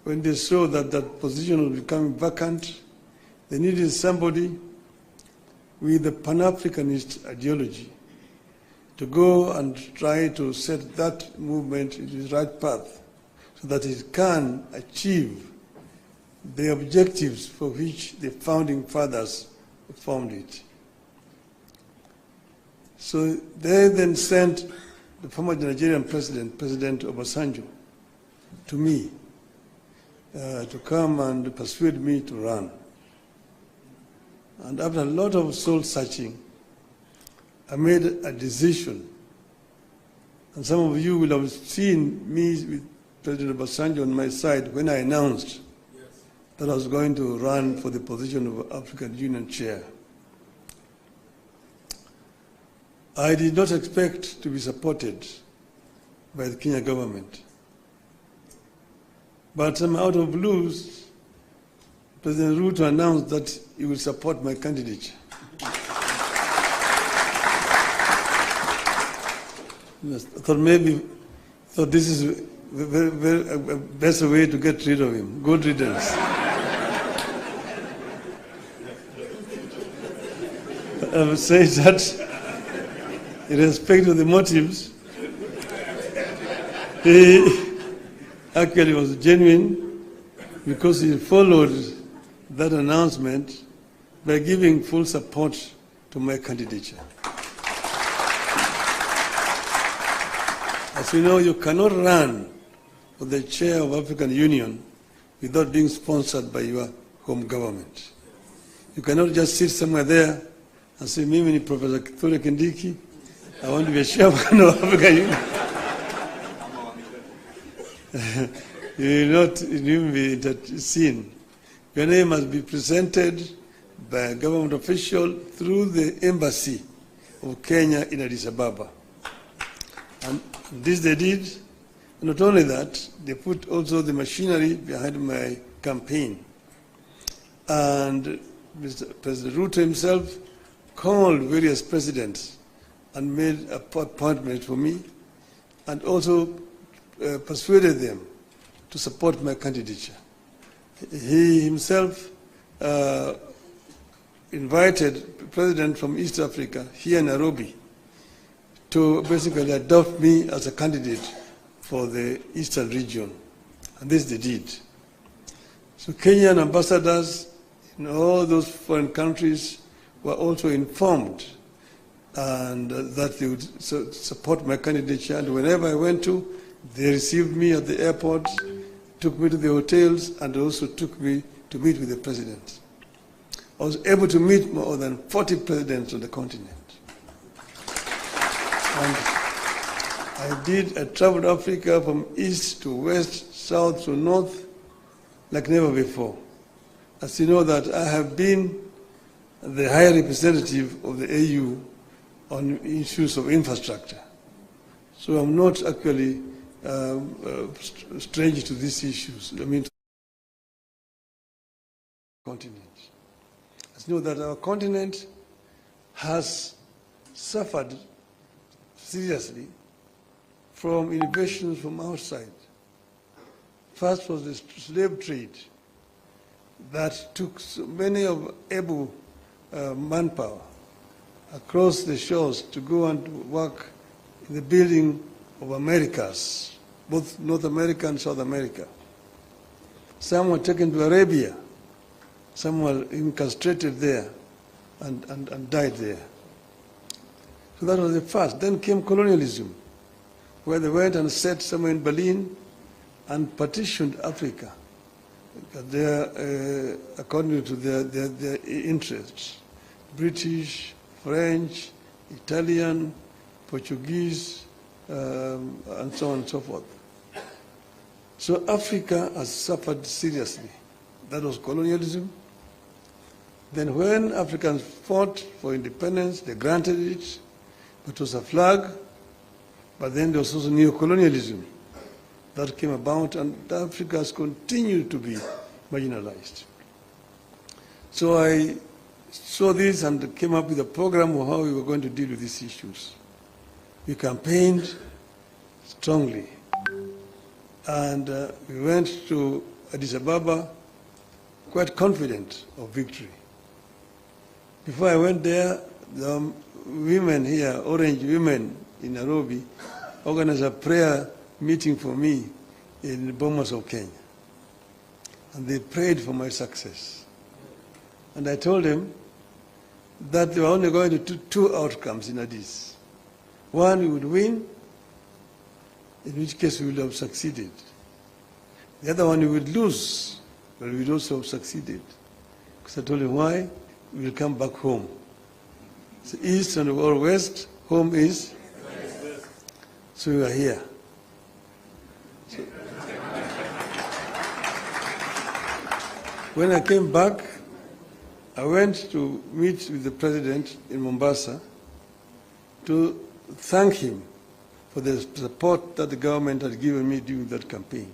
when they saw that that position was becoming vacant, they needed somebody with a Pan-Africanist ideology to go and try to set that movement in the right path so that it can achieve the objectives for which the founding fathers formed it. So they then sent the former Nigerian president, President Obasanjo, to me to come and persuade me to run. And after a lot of soul searching, I made a decision. And some of you will have seen me with President Obasanjo on my side when I announced that I was going to run for the position of African Union chair. I did not expect to be supported by the Kenya government. But somehow out of blues, President Ruto announced that he will support my candidature. I thought this is a better way to get rid of him. Good riddance. I would say that, in respect of the motives, he actually was genuine because he followed that announcement by giving full support to my candidature. As you know, you cannot run for the chair of African Union without being sponsored by your home government. You cannot just sit somewhere there and say, Mimi ni Professor Kithure Kindiki, I want to be a chairman of African Union. You will not even be seen. Your name must be presented by a government official through the embassy of Kenya in Addis Ababa. And this they did. Not only that, they put also the machinery behind my campaign. And Mr. President Ruto himself called various presidents and made an appointment for me and also persuaded them to support my candidature. He himself invited the president from East Africa here in Nairobi to basically adopt me as a candidate for the Eastern region. And this they did. So Kenyan ambassadors in all those foreign countries were also informed and that they would support my candidature. And whenever I went to, they received me at the airport, took me to the hotels, and also took me to meet with the president. I was able to meet more than 40 presidents on the continent. And I traveled Africa from east to west, south to north, like never before. As you know that I have been the high representative of the AU on issues of infrastructure. So I'm not actually strange to these issues. I mean, continent. As you know that our continent has suffered seriously from innovations from outside. First was the slave trade that took so many of able manpower across the shores to go and work in the building of Americas, both North America and South America. Some were taken to Arabia, some were incarcerated there and died there. So that was the first. Then came colonialism, where they went and set somewhere in Berlin and partitioned Africa according to their interests. British, French, Italian, Portuguese, and so on and so forth. So Africa has suffered seriously. That was colonialism. Then when Africans fought for independence, they granted it, but it was a flag. But then there was also neocolonialism that came about, and Africa has continued to be marginalized. So I saw this and came up with a program of how we were going to deal with these issues. We campaigned strongly, and we went to Addis Ababa quite confident of victory. Before I went there, the women here, orange women in Nairobi, organized a prayer meeting for me in the Bomas of Kenya. And they prayed for my success. And I told them that they were only going to do two outcomes in Addis. One, we would win, in which case we would have succeeded. The other one, we would lose, but we would also have succeeded. Because I told them why, we will come back home. So east and or west, home is? West. So we are here. So when I came back, I went to meet with the president in Mombasa to thank him for the support that the government had given me during that campaign.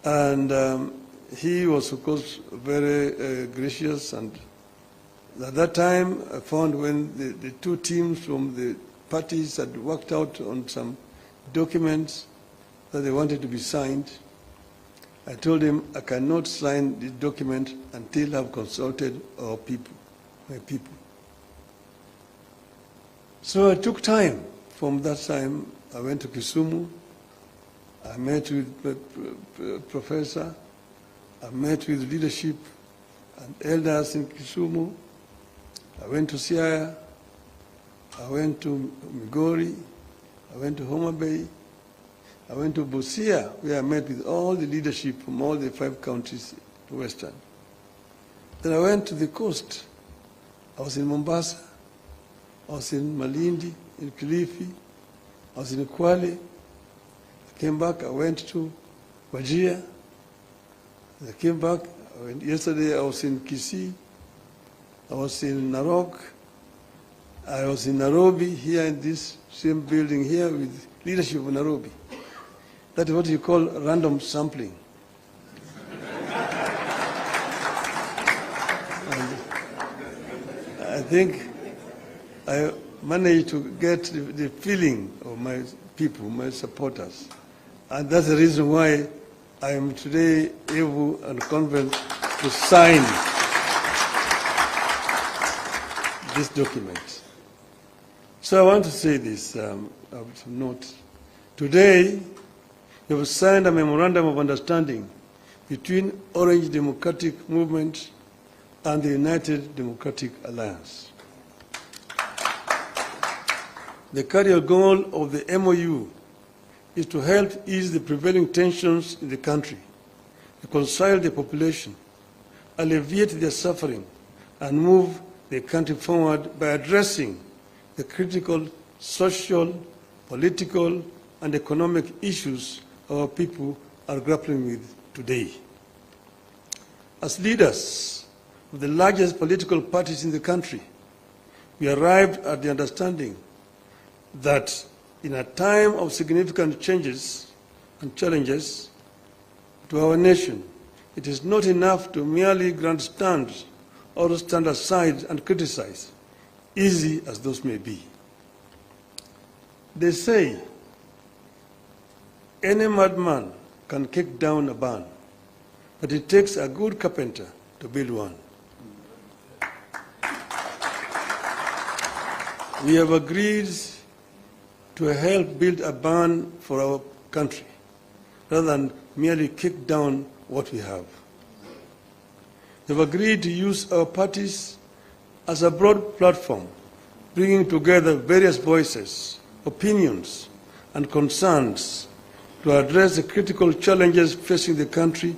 And he was, of course, very gracious. And at that time, I found when the two teams from the parties had worked out on some documents that they wanted to be signed, I told him I cannot sign this document until I've consulted our people, my people. So I took time. From that time, I went to Kisumu. I met with the professor. I met with leadership and elders in Kisumu. I went to Siaya. I went to Migori. I went to Homa Bay. I went to Busia, where I met with all the leadership from all the 5 counties to Western. Then I went to the coast. I was in Mombasa. I was in Malindi, in Kilifi. I was in Kwale. I came back. I went to Wajir. I came back. Yesterday I was in Kisii. I was in Narok. I was in Nairobi, here in this same building here with leadership of Nairobi. That is what you call random sampling. I think I managed to get the feeling of my people, my supporters. And that's the reason why I am today able and confident to sign this document. So I want to say this, of note. Today, we have signed a memorandum of understanding between Orange Democratic Movement and the United Democratic Alliance. The carrier goal of the MOU is to help ease the prevailing tensions in the country, reconcile the population, alleviate their suffering, and move the country forward by addressing the critical social, political, and economic issues our people are grappling with today. As leaders of the largest political parties in the country, we arrived at the understanding that in a time of significant changes and challenges to our nation, it is not enough to merely grandstand or stand aside and criticize, easy as those may be. They say, any madman can kick down a barn, but it takes a good carpenter to build one. We have agreed to help build a barn for our country, rather than merely kick down what we have. We have agreed to use our parties as a broad platform, bringing together various voices, opinions, and concerns to address the critical challenges facing the country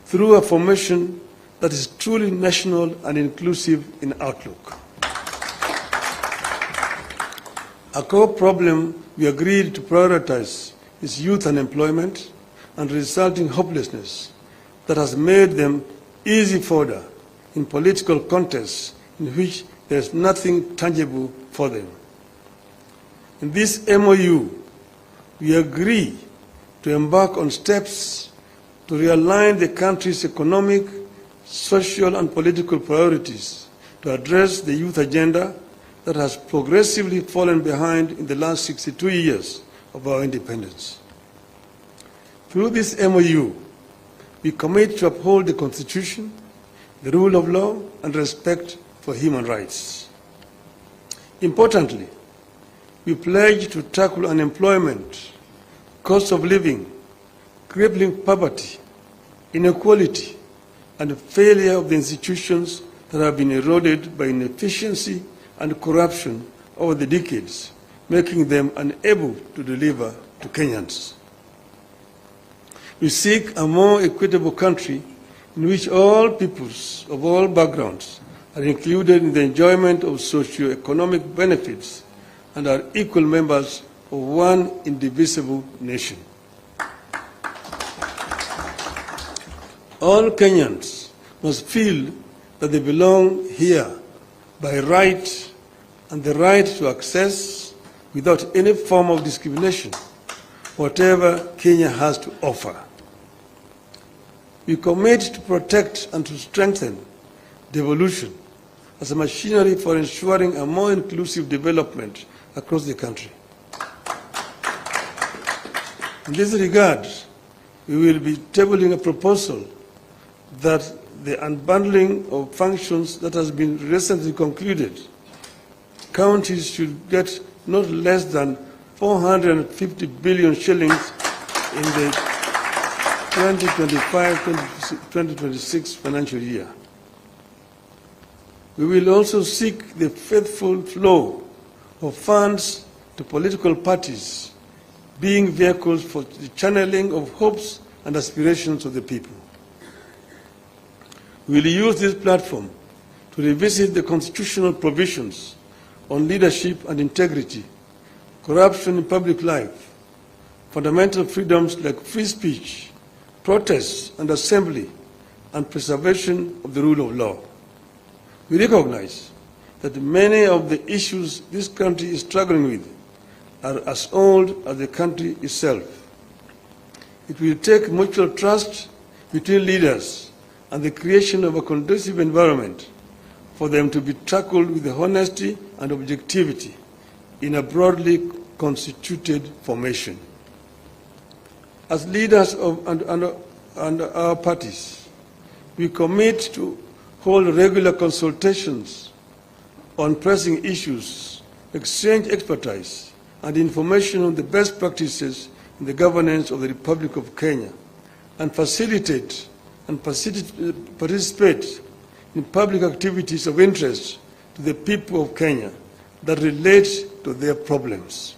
through a formation that is truly national and inclusive in outlook. A core problem we agreed to prioritize is youth unemployment and resulting hopelessness that has made them easy fodder in political contests in which there is nothing tangible for them. In this MOU, we agree to embark on steps to realign the country's economic, social, and political priorities to address the youth agenda that has progressively fallen behind in the last 62 years of our independence. Through this MOU, We commit to uphold the Constitution, the rule of law, and respect for human rights. Importantly, we pledge to tackle unemployment, cost of living, crippling poverty, inequality, and the failure of the institutions that have been eroded by inefficiency and corruption over the decades, making them unable to deliver to Kenyans. We seek a more equitable country in which all peoples of all backgrounds are included in the enjoyment of socio-economic benefits and are equal members of one indivisible nation. All Kenyans must feel that they belong here by right and the right to access, without any form of discrimination, whatever Kenya has to offer. We commit to protect and to strengthen devolution as a machinery for ensuring a more inclusive development across the country. In this regard, we will be tabling a proposal that the unbundling of functions that has been recently concluded, counties should get not less than 450 billion shillings in the 2025-2026 financial year. We will also seek the faithful flow of funds to political parties, being vehicles for the channeling of hopes and aspirations of the people. We will use this platform to revisit the constitutional provisions on leadership and integrity, corruption in public life, fundamental freedoms like free speech, protest and assembly, and preservation of the rule of law. We recognize that many of the issues this country is struggling with are as old as the country itself. It will take mutual trust between leaders and the creation of a conducive environment for them to be tackled with honesty and objectivity in a broadly constituted formation. As leaders of and our parties, we commit to hold regular consultations on pressing issues, exchange expertise and information on the best practices in the governance of the Republic of Kenya, and facilitate and participate in public activities of interest to the people of Kenya that relate to their problems.